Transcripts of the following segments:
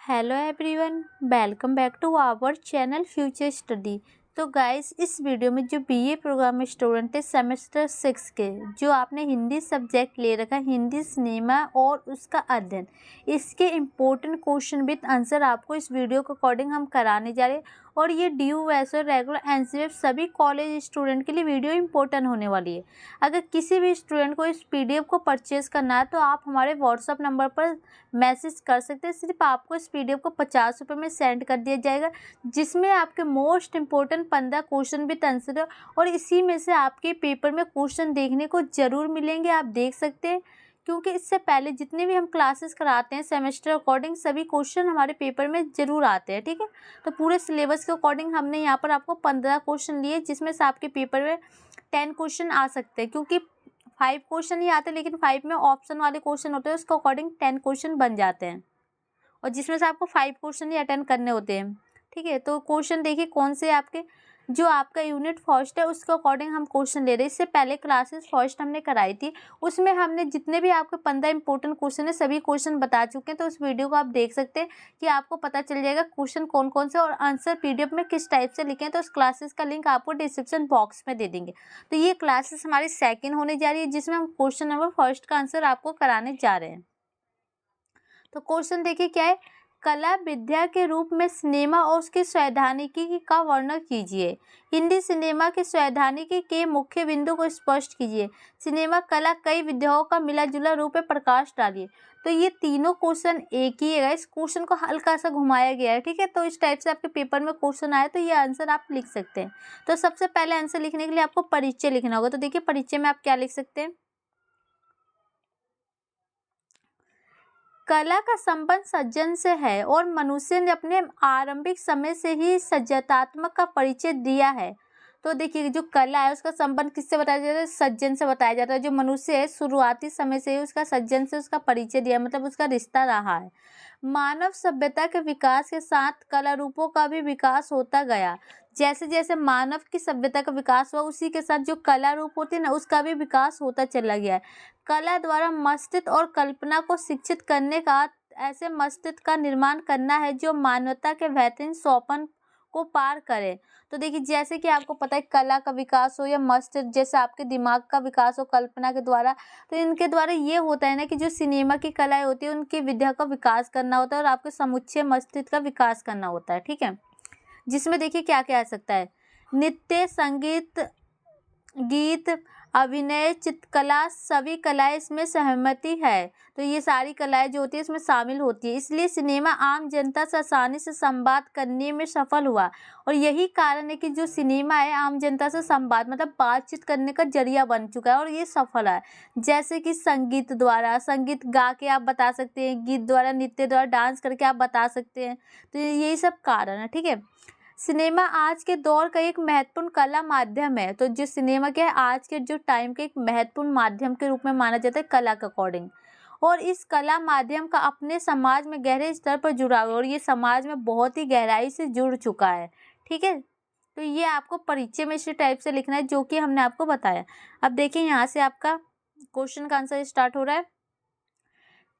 Hello everyone, welcome back to our channel future study. तो guys, इस video में जो बीए प्रोग्राम में स्टूडेंट है सेमेस्टर 6 के, जो आपने हिंदी सब्जेक्ट ले रखा है, हिंदी सिनेमा और उसका अध्ययन, इसके इम्पोर्टेंट क्वेश्चन विद आंसर आपको इस वीडियो के अकॉर्डिंग हम कराने जा रहे हैं। और ये ड्यू वैसे रेगुलर एनसीएफ सभी कॉलेज स्टूडेंट के लिए वीडियो इंपॉर्टेंट होने वाली है। अगर किसी भी स्टूडेंट को इस पीडीएफ को परचेज़ करना है तो आप हमारे व्हाट्सअप नंबर पर मैसेज कर सकते हैं। सिर्फ आपको इस पीडीएफ को 50 रुपये में सेंड कर दिया जाएगा, जिसमें आपके most important 15 question with answer है। और इसी में से आपके पेपर में क्वेश्चन देखने को ज़रूर मिलेंगे, आप देख सकते हैं। क्योंकि इससे पहले जितने भी हम क्लासेस कराते हैं सेमेस्टर अकॉर्डिंग सभी क्वेश्चन हमारे पेपर में ज़रूर आते हैं, ठीक है। तो पूरे सिलेबस के अकॉर्डिंग हमने यहाँ पर आपको 15 क्वेश्चन लिए, जिसमें से आपके पेपर में 10 क्वेश्चन आ सकते हैं। क्योंकि 5 क्वेश्चन ही आते हैं, लेकिन 5 में ऑप्शन वाले क्वेश्चन होते हैं, उसके अकॉर्डिंग 10 क्वेश्चन बन जाते हैं, और जिसमें से आपको 5 क्वेश्चन ही अटेंड करने होते हैं, ठीक है। तो क्वेश्चन देखिए कौन से आपके, जो आपका यूनिट फर्स्ट है उसके अकॉर्डिंग हम क्वेश्चन ले रहे हैं। इससे पहले क्लासेस फर्स्ट हमने कराई थी, उसमें हमने जितने भी आपके 15 इंपॉर्टेंट क्वेश्चन है सभी क्वेश्चन बता चुके हैं। तो उस वीडियो को आप देख सकते हैं कि आपको पता चल जाएगा क्वेश्चन कौन कौन से और आंसर पीडीएफ में किस टाइप से लिखे हैं। तो उस क्लासेस का लिंक आपको डिस्क्रिप्शन बॉक्स में दे देंगे। तो ये क्लासेस हमारी सेकेंड होने जा रही है, जिसमें हम क्वेश्चन नंबर फर्स्ट का आंसर आपको कराने जा रहे हैं। तो क्वेश्चन देखिए क्या है, कला विद्या के रूप में सिनेमा और उसकी सैद्धांतिकी का वर्णन कीजिए। हिंदी सिनेमा की सैद्धांतिकी के मुख्य बिंदु को स्पष्ट कीजिए। सिनेमा कला कई विधाओं का मिला जुला रूप है, प्रकाश डालिए। तो ये तीनों क्वेश्चन एक ही है, इस क्वेश्चन को हल्का सा घुमाया गया है, ठीक है। तो इस टाइप से आपके पेपर में क्वेश्चन आए तो ये आंसर आप लिख सकते हैं। तो सबसे पहले आंसर लिखने के लिए आपको परिचय लिखना होगा। तो देखिए परिचय में आप क्या लिख सकते हैं, कला का संबंध सृजन से है और मनुष्य ने अपने आरंभिक समय से ही सृजनात्मक का परिचय दिया है। तो देखिए जो कला है उसका संबंध किससे बताया जाता है, सृजन से बताया जाता है। जो मनुष्य है शुरुआती समय से ही उसका सृजन से उसका परिचय दिया, मतलब उसका रिश्ता रहा है। मानव सभ्यता के विकास के साथ कला रूपों का भी विकास होता गया। जैसे जैसे मानव की सभ्यता का विकास हुआ, उसी के साथ जो कला रूप होते हैं ना उसका भी विकास होता चला गया है। कला द्वारा मस्तिष्क और कल्पना को शिक्षित करने का, ऐसे मस्तिष्क का निर्माण करना है जो मानवता के बेहतरीन सौपन को पार करे। तो देखिए जैसे कि आपको पता है कला का विकास हो या मस्तिष्क, जैसे आपके दिमाग का विकास हो कल्पना के द्वारा, तो इनके द्वारा ये होता है ना कि जो सिनेमा की कलाएं होती है उनकी विद्या का विकास करना होता है और आपके समुच्चय मस्तिष्क का विकास करना होता है, ठीक है। जिसमें देखिए क्या क्या आ सकता है, नृत्य, संगीत, गीत, अभिनय, चित्रकला, सभी कलाएं इसमें सहमति है। तो ये सारी कलाएं जो होती है इसमें शामिल होती है। इसलिए सिनेमा आम जनता से आसानी से संवाद करने में सफल हुआ। और यही कारण है कि जो सिनेमा है आम जनता से संवाद मतलब बातचीत करने का जरिया बन चुका है और ये सफल है। जैसे कि संगीत द्वारा, संगीत गा के आप बता सकते हैं, गीत द्वारा, नृत्य द्वारा, डांस करके आप बता सकते हैं। तो यही सब कारण है, ठीक है। सिनेमा आज के दौर का एक महत्वपूर्ण कला माध्यम है। तो जो सिनेमा क्या है आज के जो टाइम के एक महत्वपूर्ण माध्यम के रूप में माना जाता है कला के अकॉर्डिंग। और इस कला माध्यम का अपने समाज में गहरे स्तर पर जुड़ा हुआ है और ये समाज में बहुत ही गहराई से जुड़ चुका है, ठीक है। तो ये आपको परिचय में इसी टाइप से लिखना है जो कि हमने आपको बताया। अब देखिए यहाँ से आपका क्वेश्चन का आंसर स्टार्ट हो रहा है।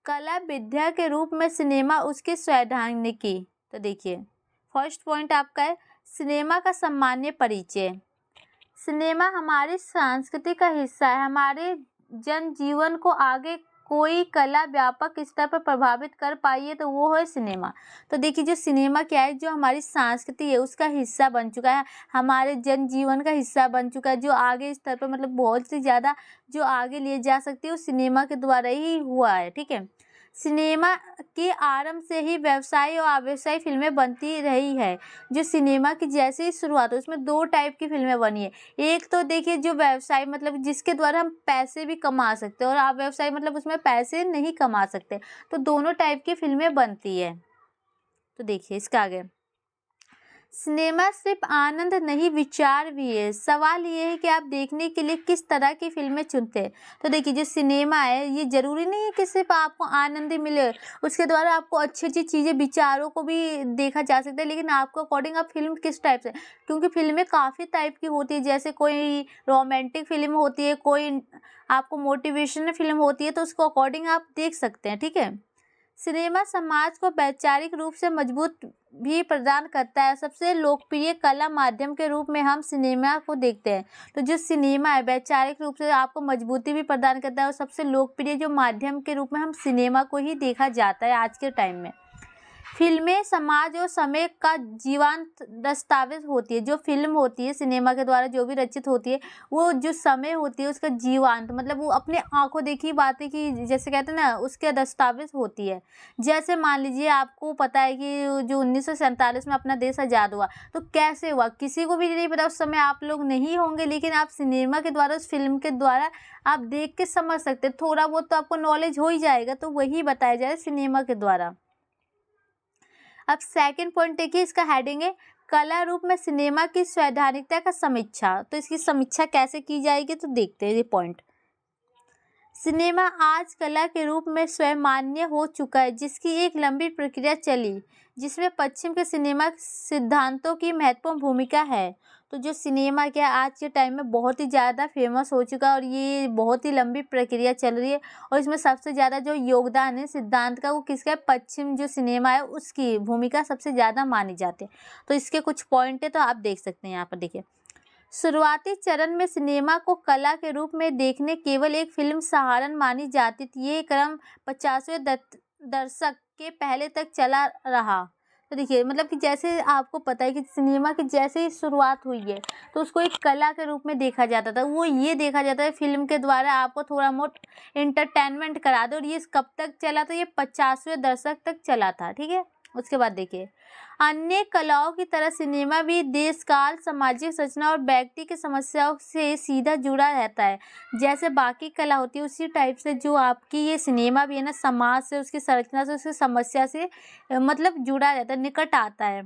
कला विद्या के रूप में सिनेमा उसकी सैद्धांतिकी। तो देखिए फर्स्ट पॉइंट आपका है सिनेमा का सामान्य परिचय। सिनेमा हमारी संस्कृति का हिस्सा है। हमारे जनजीवन को आगे कोई कला व्यापक स्तर पर प्रभावित कर पाई है तो वो है सिनेमा। तो देखिए जो सिनेमा क्या है, जो हमारी संस्कृति है उसका हिस्सा बन चुका है, हमारे जनजीवन का हिस्सा बन चुका है, जो आगे स्तर पर मतलब बहुत सी ज़्यादा जो आगे लिए जा सकती है वो सिनेमा के द्वारा ही हुआ है, ठीक है। सिनेमा के आरंभ से ही व्यवसाय और अव्यवसायी फिल्में बनती रही है। जो सिनेमा की जैसे ही शुरुआत हो उसमें 2 टाइप की फिल्में बनी है। एक तो देखिए जो व्यवसाय मतलब जिसके द्वारा हम पैसे भी कमा सकते हैं, और अव्यवसाय मतलब उसमें पैसे नहीं कमा सकते। तो दोनों टाइप की फिल्में बनती है। तो देखिए इसका आगे, सिनेमा सिर्फ आनंद नहीं विचार भी है। सवाल ये है कि आप देखने के लिए किस तरह की फिल्में चुनते हैं। तो देखिए जो सिनेमा है ये ज़रूरी नहीं है कि सिर्फ आपको आनंद ही मिले, उसके द्वारा आपको अच्छी अच्छी चीज़ें विचारों को भी देखा जा सकता है। लेकिन आपको अकॉर्डिंग आप फिल्म किस टाइप से, क्योंकि फिल्में काफ़ी टाइप की होती है, जैसे कोई रोमांटिक फिल्म होती है, कोई आपको मोटिवेशनल फिल्म होती है, तो उसको अकॉर्डिंग आप देख सकते हैं, ठीक है। सिनेमा समाज को वैचारिक रूप से मजबूत भी प्रदान करता है। सबसे लोकप्रिय कला माध्यम के रूप में हम सिनेमा को देखते हैं। तो जो सिनेमा है वैचारिक रूप से आपको मजबूती भी प्रदान करता है और सबसे लोकप्रिय जो माध्यम के रूप में हम सिनेमा को ही देखा जाता है आज के टाइम में। फिल्में समाज और समय का जीवंत दस्तावेज होती है। जो फिल्म होती है सिनेमा के द्वारा जो भी रचित होती है वो जो समय होती है उसका जीवंत मतलब वो अपने आंखों देखी बातें की जैसे कहते हैं ना उसके दस्तावेज होती है। जैसे मान लीजिए आपको पता है कि जो 1947 में अपना देश आज़ाद हुआ तो कैसे हुआ किसी को भी नहीं पता। उस समय आप लोग नहीं होंगे लेकिन आप सिनेमा के द्वारा उस फिल्म के द्वारा आप देख के समझ सकते। थोड़ा बहुत तो आपको नॉलेज हो ही जाएगा। तो वही बताया जाए सिनेमा के द्वारा। अब सेकंड पॉइंट देखिए इसका हेडिंग है कला रूप में सिनेमा की सैद्धांतिकता का समीक्षा। तो इसकी समीक्षा कैसे की जाएगी तो देखते हैं ये पॉइंट। सिनेमा आज कला के रूप में स्वयं मान्य हो चुका है जिसकी एक लंबी प्रक्रिया चली जिसमें पश्चिम के सिनेमा सिद्धांतों की महत्वपूर्ण भूमिका है। तो जो सिनेमा क्या आज के टाइम में बहुत ही ज़्यादा फेमस हो चुका है और ये बहुत ही लंबी प्रक्रिया चल रही है और इसमें सबसे ज़्यादा जो योगदान है सिद्धांत का वो किसका है पश्चिम जो सिनेमा है उसकी भूमिका सबसे ज़्यादा मानी जाती है। तो इसके कुछ पॉइंट है तो आप देख सकते हैं यहाँ पर देखिए। शुरुआती चरण में सिनेमा को कला के रूप में देखने केवल एक फिल्म सहारन मानी जाती थी। ये क्रम 50वें दशक के पहले तक चला रहा। तो देखिए मतलब कि जैसे आपको पता है कि सिनेमा की जैसे ही शुरुआत हुई है तो उसको एक कला के रूप में देखा जाता था। वो ये देखा जाता है फिल्म के द्वारा आपको थोड़ा बहुत एंटरटेनमेंट करा दो। और ये कब तक चला था ये 50वें दशक तक चला था। ठीक है उसके बाद देखिए अन्य कलाओं की तरह सिनेमा भी देश काल सामाजिक संरचना और व्यक्ति की समस्याओं से सीधा जुड़ा रहता है। जैसे बाकी कला होती है उसी टाइप से जो आपकी ये सिनेमा भी है ना समाज से उसकी संरचना से उसकी समस्या से मतलब जुड़ा रहता है निकट आता है।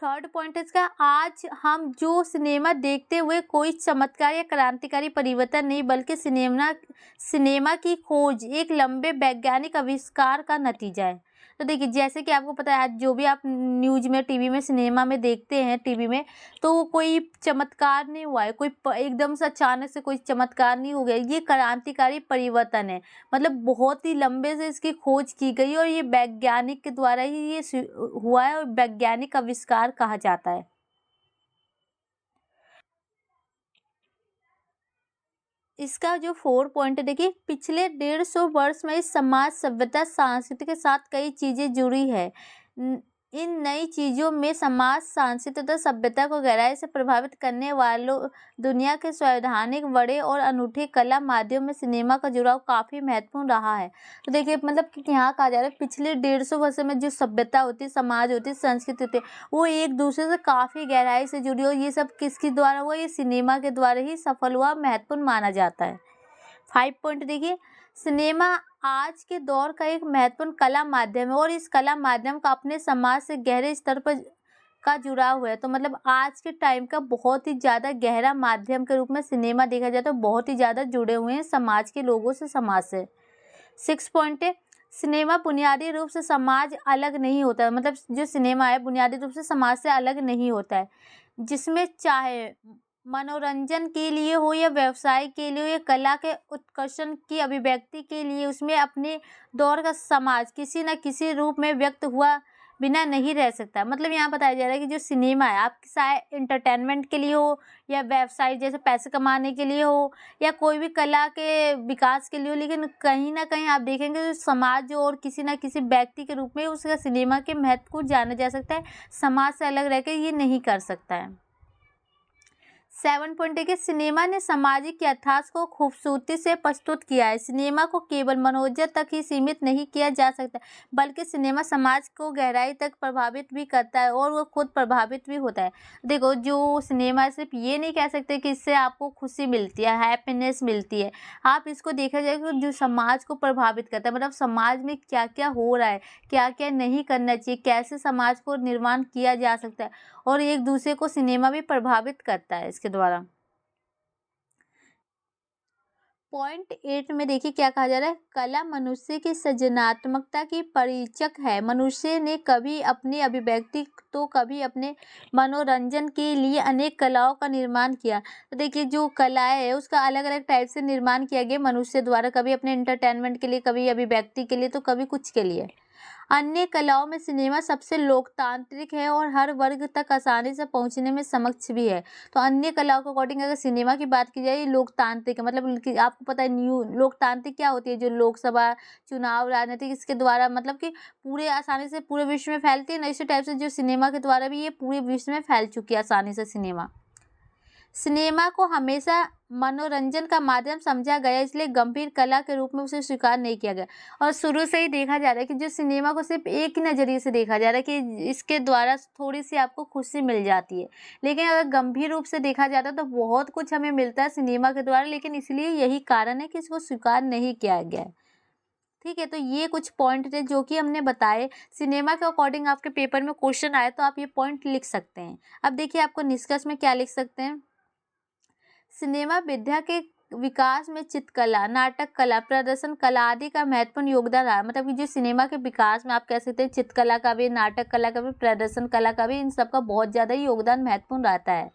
थर्ड पॉइंट इसका आज हम जो सिनेमा देखते हुए कोई चमत्कार या क्रांतिकारी परिवर्तन नहीं बल्कि सिनेमा की खोज एक लंबे वैज्ञानिक आविष्कार का नतीजा है। तो देखिए जैसे कि आपको पता है आज जो भी आप न्यूज में टीवी में सिनेमा में देखते हैं टीवी में तो वो कोई चमत्कार नहीं हुआ है। कोई एकदम से अचानक से कोई चमत्कार नहीं हो गया। ये क्रांतिकारी परिवर्तन है मतलब बहुत ही लंबे से इसकी खोज की गई और ये वैज्ञानिक के द्वारा ही ये हुआ है और वैज्ञानिक आविष्कार कहा जाता है। इसका जो 4 पॉइंट है देखिए पिछले 150 वर्ष में इस समाज सभ्यता संस्कृति के साथ कई चीज़ें जुड़ी है। इन नई चीज़ों में समाज संस्कृति तथा सभ्यता को गहराई से प्रभावित करने वालों दुनिया के संवैधानिक बड़े और अनूठे कला माध्यम में सिनेमा का जुड़ाव काफ़ी महत्वपूर्ण रहा है। तो देखिए मतलब कि यहाँ कहा जा रहा है पिछले 150 वर्ष में जो सभ्यता होती है समाज होती है संस्कृति होती है वो एक दूसरे से काफ़ी गहराई से जुड़ी और ये सब किसके द्वारा हुआ ये सिनेमा के द्वारा ही सफल हुआ महत्वपूर्ण माना जाता है। 5 पॉइंट देखिए सिनेमा आज के दौर का एक महत्वपूर्ण कला माध्यम है और इस कला माध्यम का अपने समाज से गहरे स्तर पर का जुड़ाव हुआ है। तो मतलब आज के टाइम का बहुत ही ज़्यादा गहरा माध्यम के रूप में सिनेमा देखा जाए तो बहुत ही ज़्यादा जुड़े हुए हैं समाज के लोगों से समाज से। 6 पॉइंट है सिनेमा बुनियादी रूप से समाज अलग नहीं होता है। मतलब जो सिनेमा है बुनियादी रूप से समाज से अलग नहीं होता है जिसमें चाहे मनोरंजन के लिए हो या व्यवसाय के लिए हो या कला के उत्कर्षण की अभिव्यक्ति के लिए उसमें अपने दौर का समाज किसी न किसी रूप में व्यक्त हुआ बिना नहीं रह सकता। मतलब यहाँ बताया जा रहा है कि जो सिनेमा है आपके चाहे एंटरटेनमेंट के लिए हो या व्यवसाय जैसे पैसे कमाने के लिए हो या कोई भी कला के विकास के लिए हो लेकिन कहीं ना कहीं आप देखेंगे जो समाज जो और किसी न किसी व्यक्ति के रूप में उसका सिनेमा के महत्व को जाना जा सकता है। समाज से अलग रहकर ये नहीं कर सकता है। 7 पॉइंट देखिए सिनेमा ने सामाजिक यथार्थ को खूबसूरती से प्रस्तुत किया है। सिनेमा को केवल मनोरंजन तक ही सीमित नहीं किया जा सकता बल्कि सिनेमा समाज को गहराई तक प्रभावित भी करता है और वो खुद प्रभावित भी होता है। देखो जो सिनेमा सिर्फ ये नहीं कह सकते कि इससे आपको खुशी मिलती है हैप्पीनेस मिलती है। आप इसको देखा जाए कि जो समाज को प्रभावित करता है मतलब समाज में क्या क्या हो रहा है क्या क्या नहीं करना चाहिए कैसे समाज को निर्माण किया जा सकता है और एक दूसरे को सिनेमा भी प्रभावित करता है इसके द्वारा। पॉइंट 8 में देखिए क्या कहा जा रहा है, कला मनुष्य की सृजनात्मकता की परिचक है। मनुष्य ने कभी अपनी अभिव्यक्ति तो कभी अपने मनोरंजन के लिए अनेक कलाओं का निर्माण किया। तो देखिए जो कलाएं है उसका अलग अलग टाइप से निर्माण किया गया मनुष्य द्वारा, कभी अपने एंटरटेनमेंट के लिए, कभी अभिव्यक्ति के लिए, तो कभी कुछ के लिए। अन्य कलाओं में सिनेमा सबसे लोकतांत्रिक है और हर वर्ग तक आसानी से पहुंचने में सक्षम भी है। तो अन्य कलाओं के अकॉर्डिंग अगर सिनेमा की बात की जाए, ये लोकतांत्रिक है, मतलब कि आपको पता है न्यू लोकतांत्रिक क्या होती है, जो लोकसभा चुनाव राजनीतिक इसके द्वारा मतलब कि पूरे आसानी से पूरे विश्व में फैलती है ना, इसी टाइप से जो सिनेमा के द्वारा भी ये पूरे विश्व में फैल चुकी है आसानी से। सिनेमा को हमेशा मनोरंजन का माध्यम समझा गया, इसलिए गंभीर कला के रूप में उसे स्वीकार नहीं किया गया। और शुरू से ही देखा जा रहा है कि जो सिनेमा को सिर्फ एक ही नज़रिए से देखा जा रहा है कि इसके द्वारा थोड़ी सी आपको खुशी मिल जाती है, लेकिन अगर गंभीर रूप से देखा जाता है तो बहुत कुछ हमें मिलता है सिनेमा के द्वारा, लेकिन इसलिए यही कारण है कि इसको स्वीकार नहीं किया गया है। ठीक है, तो ये कुछ पॉइंट थे जो कि हमने बताए। सिनेमा के अकॉर्डिंग आपके पेपर में क्वेश्चन आए तो आप ये पॉइंट लिख सकते हैं। अब देखिए आपको निष्कर्ष में क्या लिख सकते हैं, सिनेमा विद्या के विकास में चित्रकला, नाटक कला, प्रदर्शन कला आदि का महत्वपूर्ण योगदान रहा। मतलब कि जो सिनेमा के विकास में आप कह सकते हैं चित्रकला का भी, नाटक कला का भी, प्रदर्शन कला का भी, इन सब का बहुत ज़्यादा योगदान महत्वपूर्ण रहता है।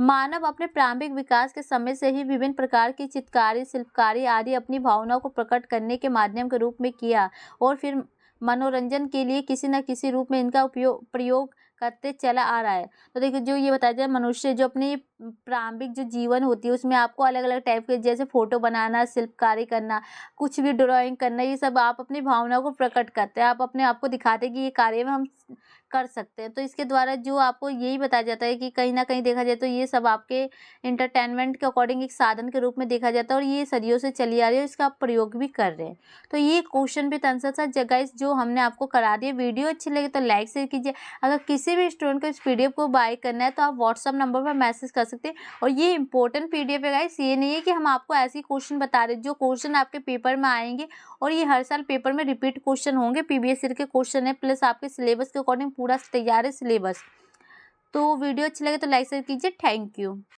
मानव अपने प्रारंभिक विकास के समय से ही विभिन्न प्रकार की चित्रकारी, शिल्पकारी आदि अपनी भावनाओं को प्रकट करने के माध्यम के रूप में किया और फिर मनोरंजन के लिए किसी न किसी रूप में इनका प्रयोग करते चला आ रहा है। तो देखिए जो ये बताया जाए, मनुष्य जो अपनी प्रारंभिक जो जीवन होती है उसमें आपको अलग अलग टाइप के, जैसे फोटो बनाना, शिल्पकारी करना, कुछ भी ड्राइंग करना, ये सब आप अपनी भावनाओं को प्रकट करते हैं, आप अपने आप को दिखाते हैं कि ये कार्य में हम कर सकते हैं। तो इसके द्वारा जो आपको यही बताया जाता है कि कहीं ना कहीं देखा जाए तो ये सब आपके एंटरटेनमेंट के अकॉर्डिंग एक साधन के रूप में देखा जाता है और ये सदियों से चली आ रही है, इसका आप प्रयोग भी कर रहे हैं। तो ये क्वेश्चन भी आंसर था जगह जो हमने आपको करा दिया। वीडियो अच्छी लगे तो लाइक शेयर कीजिए। अगर किसी भी स्टूडेंट को इस पीडीएफ को बाय करना है तो आप व्हाट्सअप नंबर पर मैसेज कर सकते हैं। और ये इंपॉर्टेंट पीडीएफ है गाइस, ये नहीं है कि हम आपको ऐसे क्वेश्चन बता रहे, जो क्वेश्चन आपके पेपर में आएंगे और ये हर साल पेपर में रिपीट क्वेश्चन होंगे, पीबीएससी के क्वेश्चन है, प्लस आपके सिलेबस के अकॉर्डिंग पूरा तैयार है सिलेबस। तो वीडियो अच्छी लगे तो लाइक शेयर कीजिए। Thank you.